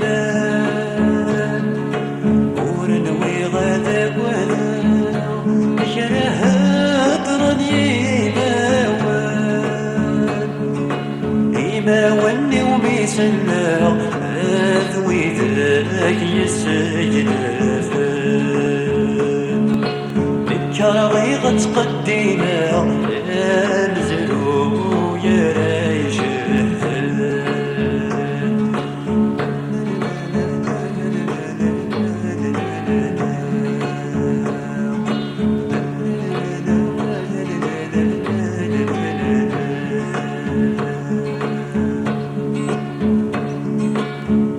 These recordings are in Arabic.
يسلم ورنوي غذاك وذا كره هضرن يماوني وميسلم ذوي ذاك يسجلف كراغي غتقدينا نزلو يا رايش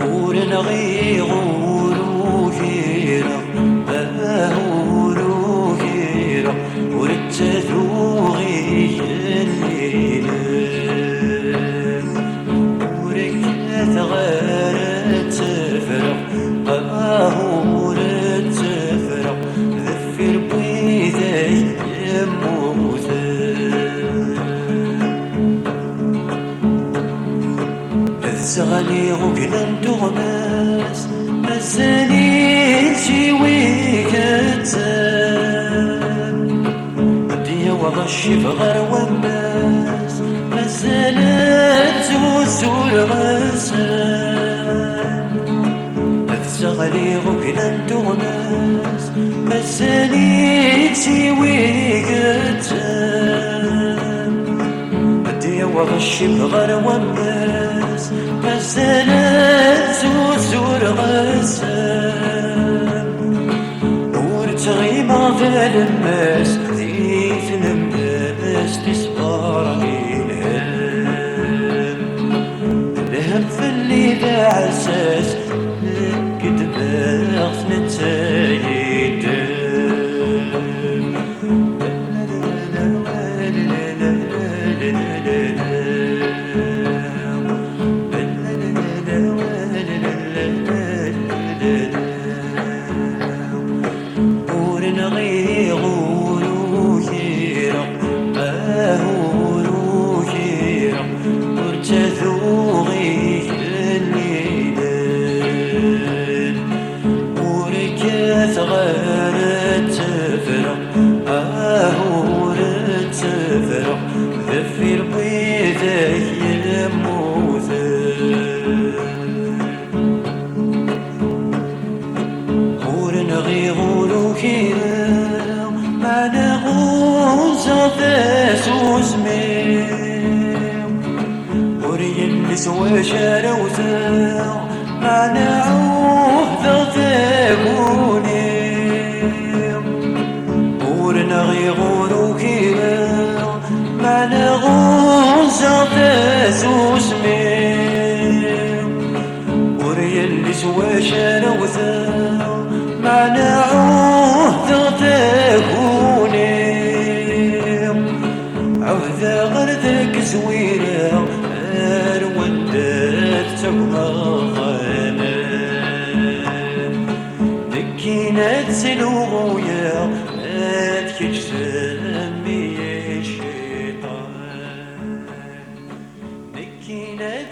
ورنغي غورو فيرا ورتثوغي الليل وركت غارت تفرق ورت تفرق ذفر بويدي يموت الزغني غقلن تغمس مزاني تشيوي كتاب وغشي فغر وماس مازالت وزور غسان أفزغلي غكلا تغناس مازالي تسيوي قتان بدي وغشي فغر وماس مازالت وزور غسان ورتغيب غفال الماس الناس تسبارني الهم في اللي ذا عساس قد باغت نتايد ورنغي غولو ورتثوغي الليل وركت غارت تفرق ورت تفرق ذفر بيدك يموت ورنغي غولو كيرا ما نغوزا ذاسوس سوى شاروتا منعوه ذاكوني ورنغي غورو كيرا منعوه زاثاسوس ميم وريالي سوى شاروتا منعوه ذاكوني عوذا غردك زويرا دكينات سلوغويا ما تكجسمي الشيطان دكينات